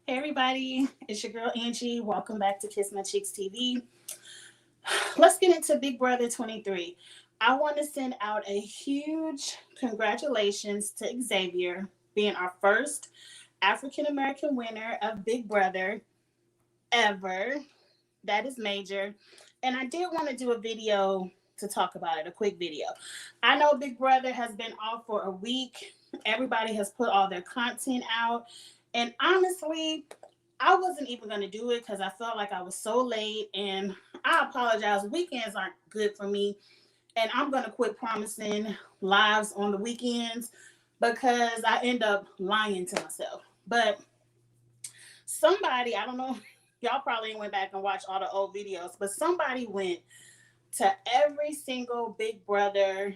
Hey everybody, it's your girl Angie. Welcome back to Kiss My Cheeks TV. Let's get into Big Brother 23. I want to send out a huge congratulations to Xavier being our first African American winner of Big Brother ever. That is major. And I did want to do a video to talk about it, a quick video. I know Big Brother has been off for a week. Everybody has put all their content out. And honestly, I wasn't even going to do it because I felt like I was so late. And I apologize. Weekends aren't good for me. And I'm going to quit promising lives on the weekends because I end up lying to myself. But somebody, I don't know, y'all probably went back and watched all the old videos, but somebody went to every single Big Brother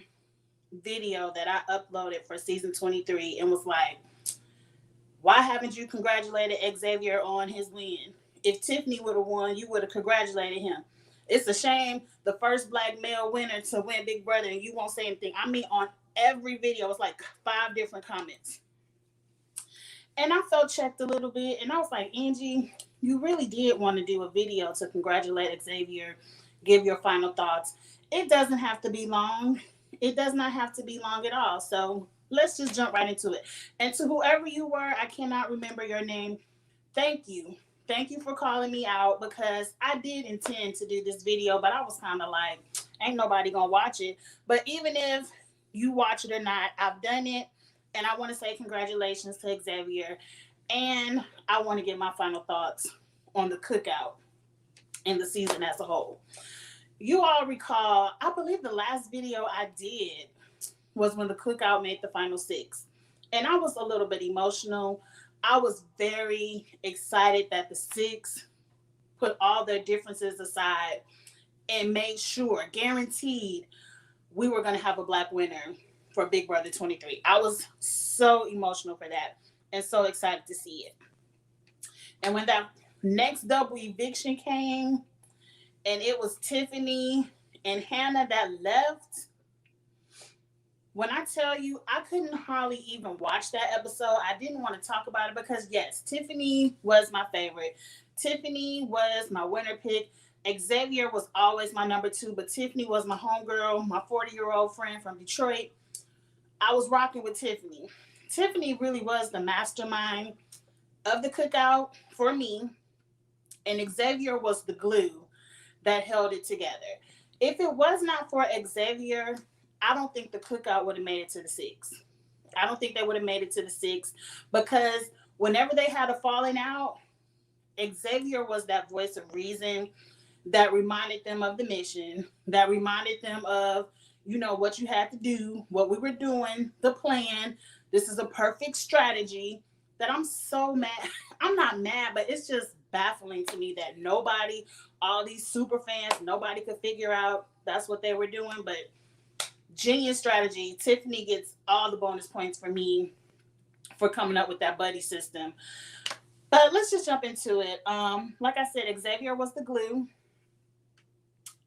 video that I uploaded for season 23 and was like, why haven't you congratulated Xavier on his win? If Tiffany would have won, you would have congratulated him. It's a shame the first black male winner to win Big Brother and you won't say anything. I mean, on every video, it's like 5 different comments. And I felt checked a little bit and I was like, Angie, you really did want to do a video to congratulate Xavier, give your final thoughts. It doesn't have to be long. It does not have to be long at all. So let's just jump right into it. And to whoever you were, I cannot remember your name. Thank you. Thank you for calling me out because I did intend to do this video, but I was kind of like, ain't nobody gonna watch it. But even if you watch it or not, I've done it. And I want to say congratulations to Xavier. And I want to get my final thoughts on the cookout and the season as a whole. You all recall, I believe the last video I did was when the cookout made the final 6. And I was a little bit emotional. I was very excited that the 6 put all their differences aside and made sure, guaranteed, we were going to have a black winner for Big Brother 23. I was so emotional for that and so excited to see it. And when that next double eviction came and it was Tiffany and Hannah that left, when I tell you, I couldn't hardly even watch that episode. I didn't want to talk about it because, yes, Tiffany was my favorite. Tiffany was my winner pick. Xavier was always my number 2, but Tiffany was my homegirl, my 40-year-old friend from Detroit. I was rocking with Tiffany. Tiffany really was the mastermind of the cookout for me, and Xavier was the glue that held it together. If it was not for Xavier, I don't think the cookout would have made it to the 6. I don't think they would have made it to the 6 because whenever they had a falling out, Xavier was that voice of reason that reminded them of the mission, that reminded them of, you know, what you had to do, what we were doing, the plan. This is a perfect strategy that I'm so mad. I'm not mad, but it's just baffling to me that nobody, all these super fans, nobody could figure out that's what they were doing. But genius strategy. Tiffany gets all the bonus points for me for coming up with that buddy system. But let's just jump into it. Like I said, Xavier was the glue.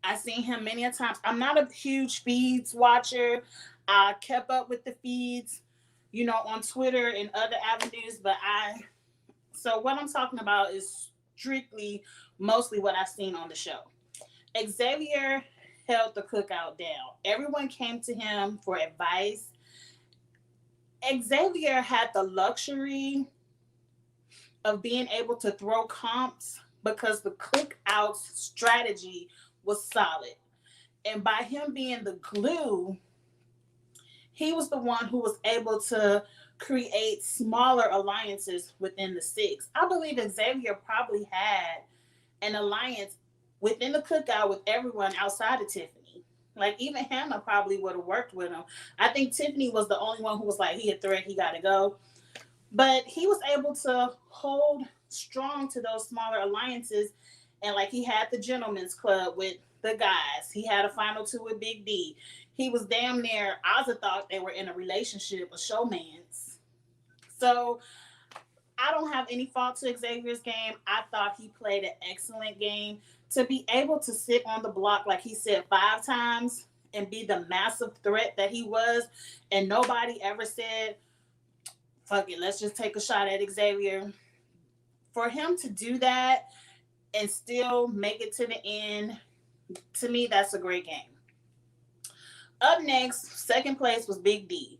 I seen him many a times. I'm not a huge feeds watcher. I kept up with the feeds, you know, on Twitter and other avenues, but so what I'm talking about is strictly mostly what I've seen on the show. Xavier held the cookout down. Everyone came to him for advice. Xavier had the luxury of being able to throw comps because the cookout strategy was solid. And by him being the glue, he was the one who was able to create smaller alliances within the 6. I believe Xavier probably had an alliance within the cookout with everyone outside of Tiffany. Like even Hannah probably would have worked with him. I think Tiffany was the only one who was like, he a threat, he gotta go. But he was able to hold strong to those smaller alliances. And like he had the gentleman's club with the guys. He had a final 2 with Big D. He was damn near, Ozzy thought they were in a relationship, a showmance. So I don't have any fault to Xavier's game. I thought he played an excellent game. To be able to sit on the block, like he said, 5 times and be the massive threat that he was, and nobody ever said, fuck it, let's just take a shot at Xavier. for him to do that and still make it to the end, to me, that's a great game. Up next, second place was Big D.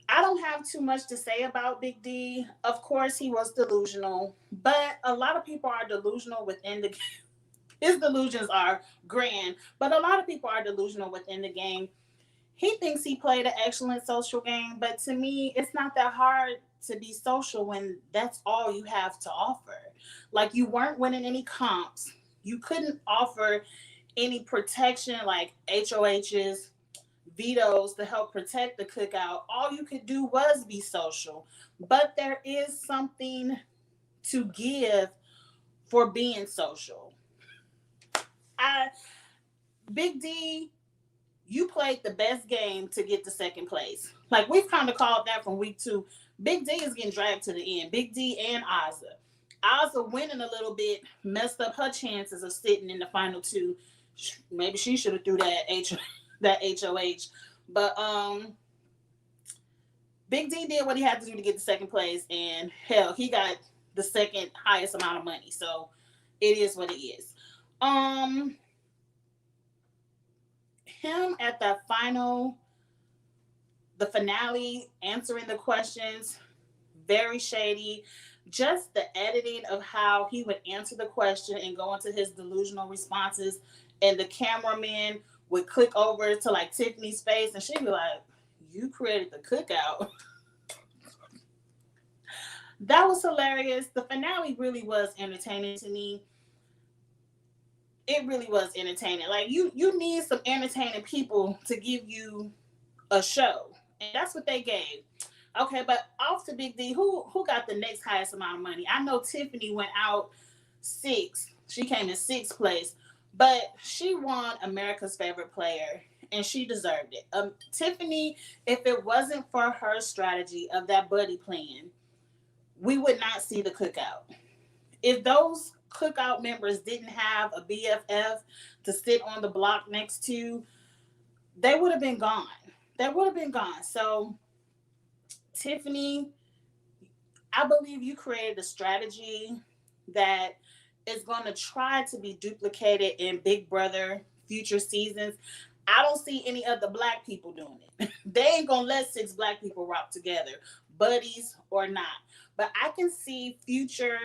I don't have too much to say about Big D. Of course, he was delusional, but a lot of people are delusional within the game. His delusions are grand, but a lot of people are delusional within the game. He thinks he played an excellent social game, but to me, it's not that hard to be social when that's all you have to offer. Like, you weren't winning any comps. You couldn't offer any protection like HOHs, vetoes to help protect the cookout. All you could do was be social. But there is something to give for being social. I Big D, you played the best game to get to second place. Like, we've kind of called that from week 2. Big D is getting dragged to the end. Big D and Ozza. Ozza winning a little bit messed up her chances of sitting in the final 2. Maybe she should have threw that HOH. But Big D did what he had to do to get the second place, and hell, he got the second highest amount of money. So it is what it is. Him at the finale, answering the questions, very shady. Just the editing of how he would answer the question and go into his delusional responses, and the cameraman would click over to like Tiffany's face, and she'd be like, "You created the cookout." That was hilarious. The finale really was entertaining to me. It really was entertaining. Like, you need some entertaining people to give you a show, and that's what they gave. Okay, but off to Big D. Who got the next highest amount of money? I know Tiffany went out 6. She came in 6th place, but she won America's Favorite Player, and she deserved it. Tiffany, if it wasn't for her strategy of that buddy plan, we would not see the cookout. If those cookout members didn't have a BFF to sit on the block next to, they would have been gone. They would have been gone. So, Tiffany, I believe you created a strategy that is going to try to be duplicated in Big Brother future seasons. I don't see any other black people doing it. They ain't going to let 6 black people rock together, buddies or not. But I can see future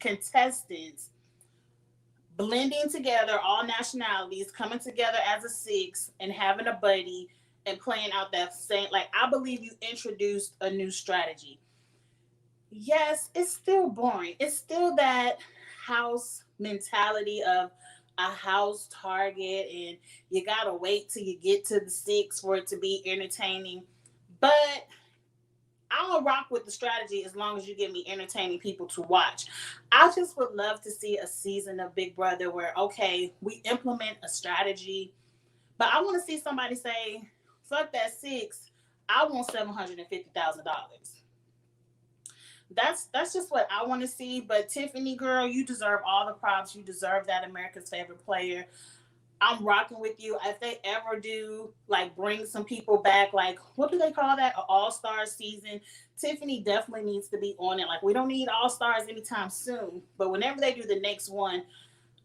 contestants blending together, all nationalities, coming together as a 6 and having a buddy and playing out that same. Like, I believe you introduced a new strategy. Yes, it's still boring. It's still that house mentality of a house target, and you gotta wait till you get to the 6 for it to be entertaining. But I'll rock with the strategy as long as you give me entertaining people to watch. I just would love to see a season of Big Brother where, okay, we implement a strategy, but I want to see somebody say, fuck that 6, I want $750,000. That's just what I want to see. But Tiffany, girl, you deserve all the props. You deserve that America's Favorite Player. I'm rocking with you. If they ever do, like, bring some people back, like, what do they call that? An all-star season. Tiffany definitely needs to be on it. Like, we don't need all-stars anytime soon, but whenever they do the next one,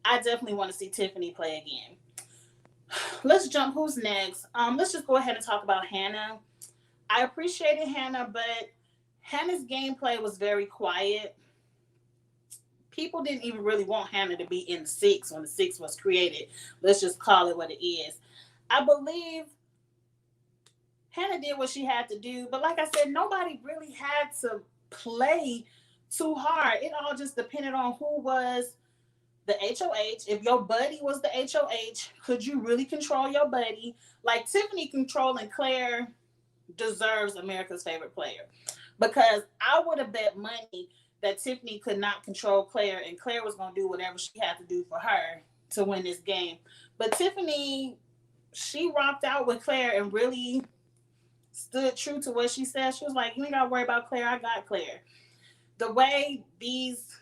I definitely want to see Tiffany play again. Let's jump. Who's next? Let's just go ahead and talk about Hannah. I appreciated Hannah, but Hannah's gameplay was very quiet. People didn't even really want Hannah to be in 6 when the 6 was created. Let's just call it what it is. I believe Hannah did what she had to do, but like I said, nobody really had to play too hard. It all just depended on who was the HOH. If your buddy was the HOH, could you really control your buddy? Like, Tiffany controlling Claire deserves America's Favorite Player, because I would have bet money that Tiffany could not control Claire, and Claire was going to do whatever she had to do for her to win this game. But Tiffany, she rocked out with Claire and really stood true to what she said. She was like, you ain't got to worry about Claire. I got Claire. The way these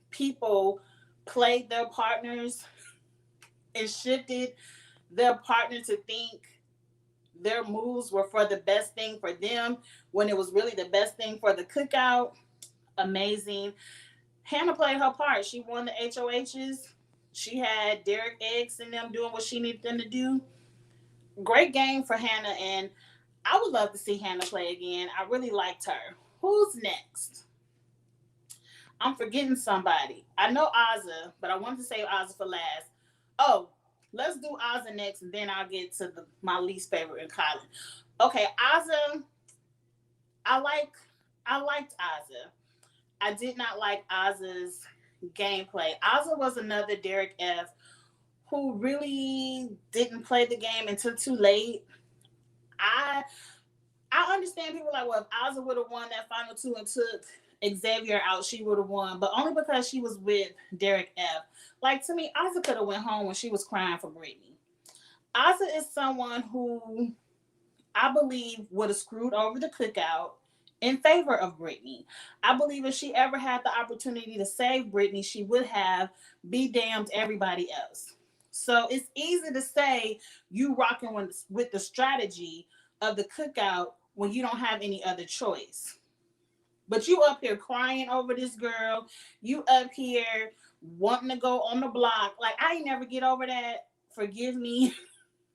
people played their partners and shifted their partner to think their moves were for the best thing for them when it was really the best thing for the cookout, amazing. Hannah played her part. She won the HOHs. She had Derek X and them doing what she needed them to do. Great game for Hannah, and I would love to see Hannah play again. I really liked her. Who's next? I'm forgetting somebody. I know Ozza, but I wanted to save Ozza for last. Oh, let's do Ozza next, and then I'll get to my least favorite in Colin. Okay, Ozza. I like. I liked Ozza. I did not like Ozza's gameplay. Ozza was another Derek F who really didn't play the game until too late. I I understand people like, well, if Ozza would have won that final two and took Xavier out, she would have won, but only because she was with Derek F. Like, to me, Ozza could have went home when she was crying for Brittany. Ozza is someone who I believe would have screwed over the cookout in favor of Brittany. I believe if she ever had the opportunity to save Brittany, she would have be damned everybody else. So it's easy to say you rocking with the strategy of the cookout when you don't have any other choice. But you up here crying over this girl. You up here wanting to go on the block. Like, I ain't never get over that. Forgive me.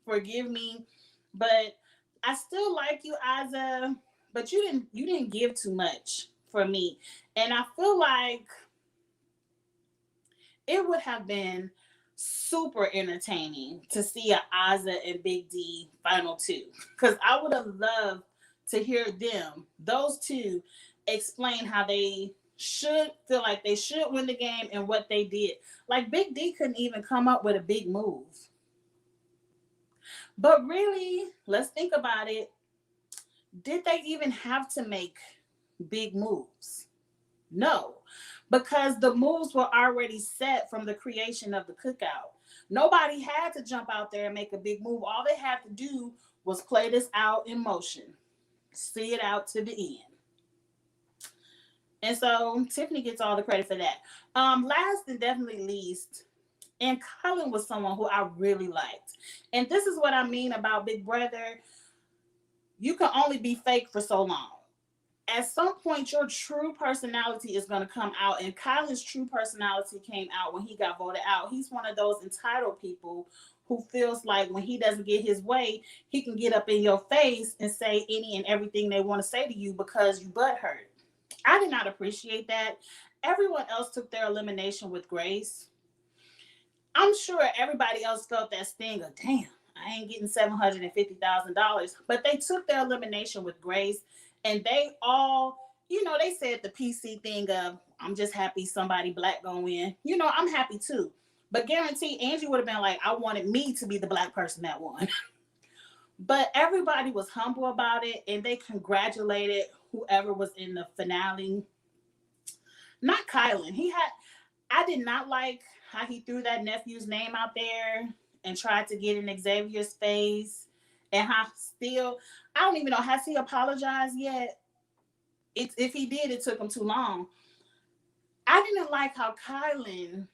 Forgive me. But I still like you, Ozza. But you didn't give too much for me. And I feel like it would have been super entertaining to see a Ozza and Big D final two. Because I would have loved to hear them, those two, explain how they should feel like they should win the game and what they did. Like, Big D couldn't even come up with a big move. But really, let's think about it. Did they even have to make big moves? No, because the moves were already set from the creation of the cookout. Nobody had to jump out there and make a big move. All they had to do was play this out in motion, see it out to the end. And so Tiffany gets all the credit for that. Last and definitely least, and Colin was someone who I really liked. And this is what I mean about Big Brother. You can only be fake for so long. At some point, your true personality is going to come out. And Colin's true personality came out when he got voted out. He's one of those entitled people who feels like when he doesn't get his way, he can get up in your face and say any and everything they want to say to you because you butthurt. I did not appreciate that. Everyone else took their elimination with grace. I'm sure everybody else felt that sting of, damn, I ain't getting $750,000. But they took their elimination with grace. And they all, they said the PC thing of, I'm just happy somebody black gonna win. I'm happy too. But guarantee Angie would have been like, I wanted me to be the black person that won. But everybody was humble about it, and they congratulated whoever was in the finale. Not Kylan. I did not like how he threw that nephew's name out there and tried to get in Xavier's face. And how still, I don't even know, has he apologized yet? If he did, it took him too long. I didn't like how Kylan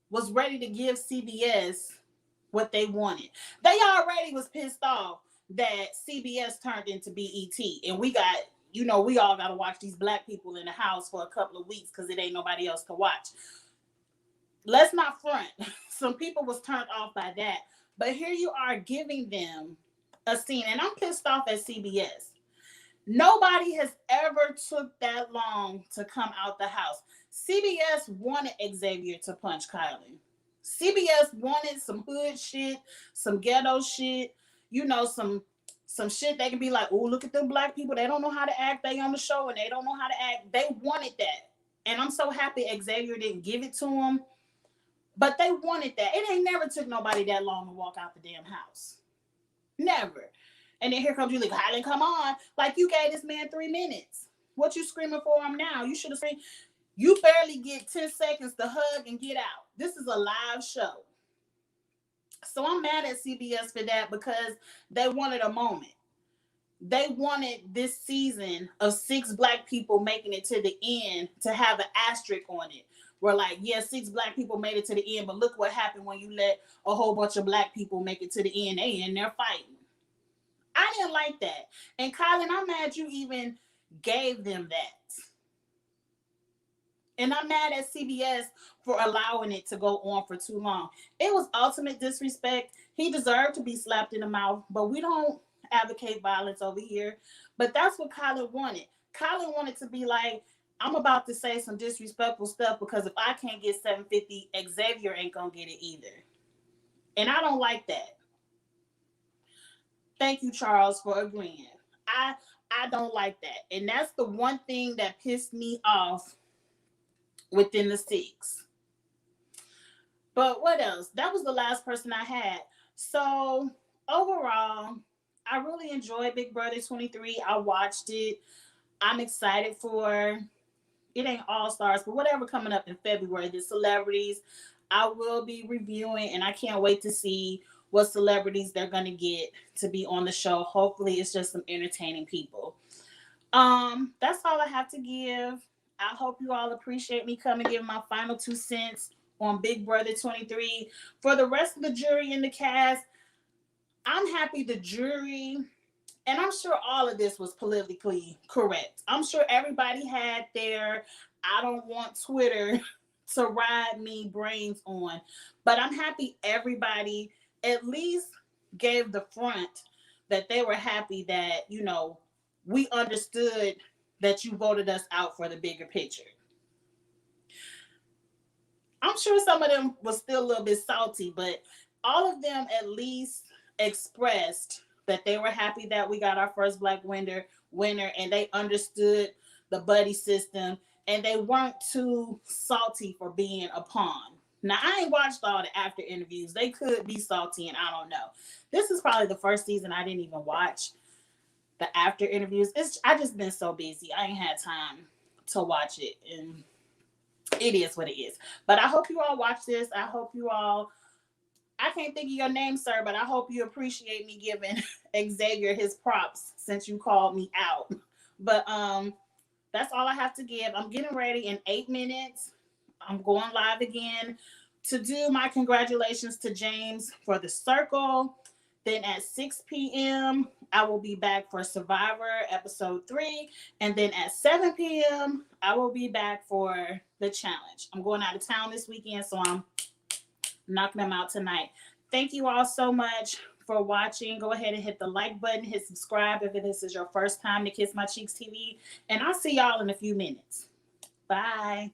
was ready to give CBS what they wanted. They already was pissed off that CBS turned into BET. And we all got to watch these black people in the house for a couple of weeks because it ain't nobody else to watch. Let's not front. Some people was turned off by that. But here you are giving them a scene. And I'm pissed off at CBS. Nobody has ever took that long to come out the house. CBS wanted Xavier to punch Kylie. CBS wanted some hood shit, some ghetto shit, some shit they can be like, oh, look at them black people. They don't know how to act. They on the show and they don't know how to act. They wanted that. And I'm so happy Xavier didn't give it to them. But they wanted that. It ain't never took nobody that long to walk out the damn house. Never. And then here comes you like, Kylie, come on. Like, you gave this man 3 minutes. What you screaming for him now? You should have screamed. You barely get 10 seconds to hug and get out. This is a live show. So I'm mad at CBS for that because they wanted a moment. They wanted this season of 6 black people making it to the end to have an asterisk on it. We're like, yeah, 6 black people made it to the end, but look what happened when you let a whole bunch of black people make it to the end. They in there fighting. I didn't like that. And Colin, I'm mad you even gave them that. And I'm mad at CBS for allowing it to go on for too long. It was ultimate disrespect. He deserved to be slapped in the mouth, but we don't advocate violence over here. But that's what Colin wanted. Colin wanted to be like, I'm about to say some disrespectful stuff because if I can't get 750, Xavier ain't gonna get it either. And I don't like that. Thank you, Charles, for agreeing. I I don't like that. And that's the one thing that pissed me off within the six. But what else? That was the last person I had. So overall, I really enjoyed Big Brother 23. I watched it. I'm excited for it ain't all stars, but whatever coming up in February, the celebrities. I will be reviewing and I can't wait to see what celebrities they're gonna get to be on the show. Hopefully it's just some entertaining people. That's all I have to give. I hope you all appreciate me coming give my final 2 cents on Big Brother 23. For the rest of the jury and the cast, I'm happy the jury, and I'm sure all of this was politically correct. I'm sure everybody had their I don't want Twitter to ride me brains on, but I'm happy everybody at least gave the front that they were happy that, we understood that you voted us out for the bigger picture. I'm sure some of them was still a little bit salty, but all of them at least expressed that they were happy that we got our first black winner and they understood the buddy system and they weren't too salty for being a pawn. Now I ain't watched all the after interviews. They could be salty and I don't know. This is probably the first season I didn't even watch the after interviews. I just been so busy. I ain't had time to watch it and it is what it is. But I hope you all watch this. I hope you all. I can't think of your name, sir, but I hope you appreciate me giving Xavier his props since you called me out. But that's all I have to give. I'm getting ready in 8 minutes. I'm going live again to do my congratulations to James for the circle. Then at 6 p.m., I will be back for Survivor episode 3. And then at 7 p.m., I will be back for the challenge. I'm going out of town this weekend, so I'm knocking them out tonight. Thank you all so much for watching. Go ahead and hit the like button, hit subscribe if this is your first time to Kiss My Cheeks TV. And I'll see y'all in a few minutes. Bye.